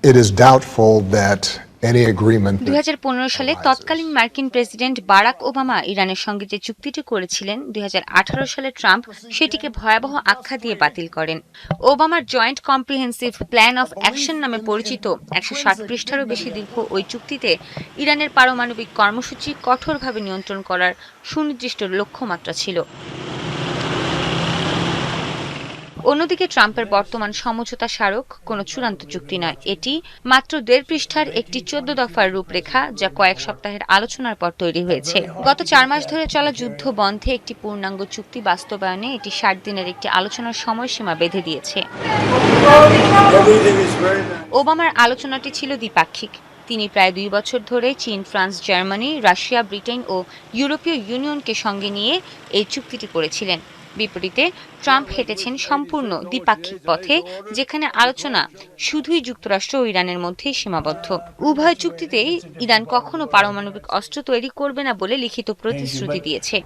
It is doubtful that any agreement 2015 সালে তৎকালীন মার্কিন প্রেসিডেন্ট বারাক ওবামা ইরানের সঙ্গে যে চুক্তিটি করেছিলেন 2018 সালে ট্রাম্প সেটিকে ভয়াবহ আখ্যা দিয়ে বাতিল করেন। ওবামার joint comprehensive plan of action নামে পরিচিত 160 পৃষ্ঠারও বেশি দীর্ঘ ওই চুক্তিতে ইরানের পারমাণবিক কর্মসূচি কঠোরভাবে নিয়ন্ত্রণ করার সুনির্দিষ্ট লক্ষ্যমাত্রা ছিল। অন্যদিকে ট্রাম্পের বর্তমান সমঝোতা স্মারক কোনো চূড়ান্ত চুক্তি নয়, এটি মাত্র 1.5 পৃষ্ঠার একটি 14 দফার রূপরেখা যা কয়েক সপ্তাহের আলোচনার পর তৈরি হয়েছে। গত 4 মাস ধরে চলা যুদ্ধ বন্ধে একটি পূর্ণাঙ্গ চুক্তি বাস্তবায়নে এটি 60 দিনের একটি আলোচনার সময়সীমা বেঁধে দিয়েছে। ওবামার আলোচনাটি ছিল দ্বিপাক্ষিক। তিনি প্রায় 2 বছর ধরে চীন, ফ্রান্স, জার্মানি, রাশিয়া, ব্রিটেন ও ইউরোপীয় ইউনিয়নকে সঙ্গে নিয়ে এই চুক্তিটি করেছিলেন। বিপরীতে ট্রাম্প হেঁটেছেন সম্পূর্ণ দ্বিপাক্ষিক পথে, যেখানে আলোচনা শুধুই যুক্তরাষ্ট্র ও ইরানের মধ্যেই সীমাবদ্ধ। উভয় চুক্তিতেই ইরান কখনো পারমাণবিক অস্ত্র তৈরি করবে না বলে লিখিত প্রতিশ্রুতি দিয়েছে।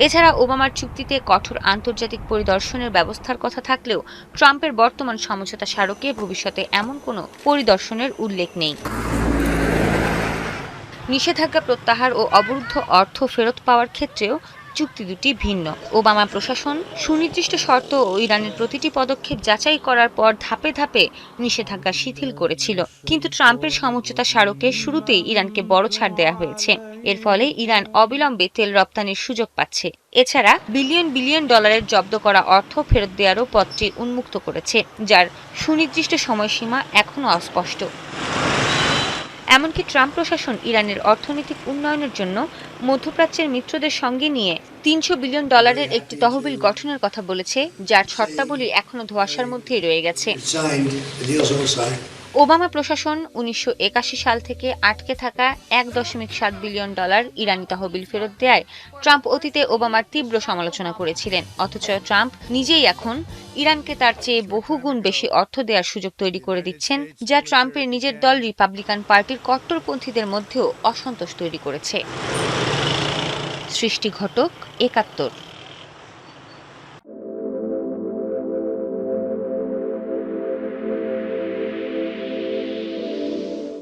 এছাড়া ওবামার চুক্তিতে কঠোর আন্তর্জাতিক পরিদর্শনের ব্যবস্থার কথা থাকলেও ট্রাম্পের বর্তমান সমঝোতা স্মারকে ভবিষ্যতে এমন কোনো পরিদর্শনের উল্লেখ নেই। নিষেধাজ্ঞা প্রত্যাহার ও অবরুদ্ধ অর্থ ফেরত পাওয়ার ক্ষেত্রেও চুক্তি দুটি ভিন্ন। ওবামা প্রশাসন সুনির্দিষ্ট শর্ত ও ইরানের প্রতিটি পদক্ষেপ যাচাই করার পর ধাপে ধাপে নিষেধাজ্ঞা শিথিল করেছিল, কিন্তু ট্রাম্পের সমঝোতা স্মারকে শুরুতেই ইরানকে বড় ছাড় দেওয়া হয়েছে। এর ফলে ইরান অবিলম্বে তেল রপ্তানির সুযোগ পাচ্ছে। এছাড়া বিলিয়ন বিলিয়ন ডলারের জব্দ করা অর্থ ফেরত দেওয়ারও পথটি উন্মুক্ত করেছে, যার সুনির্দিষ্ট সময়সীমা এখনও অস্পষ্ট। এমনকি ট্রাম্প প্রশাসন ইরানের অর্থনৈতিক উন্নয়নের জন্য মধ্যপ্রাচ্যের মিত্রদের সঙ্গে নিয়ে $300 বিলিয়ন একটি তহবিল গঠনের কথা বলেছে, যার শর্তাবলী এখনো ধোঁয়াশার মধ্যেই রয়ে গেছে। ওবামা প্রশাসন 1981 সাল থেকে আটকে থাকা $1.7 বিলিয়ন ইরানি তহবিল ফেরত দেয় ট্রাম্প অতীতে ওবামার তীব্র সমালোচনা করেছিলেন। অথচ ট্রাম্প নিজেই এখন ইরানকে তার চেয়ে বহুগুণ বেশি অর্থ দেওয়ার সুযোগ তৈরি করে দিচ্ছেন, যা ট্রাম্পের নিজের দল রিপাবলিকান পার্টির কট্টরপন্থীদের মধ্যেও অসন্তোষ তৈরি করেছে। সৃষ্টি ঘটক, 71।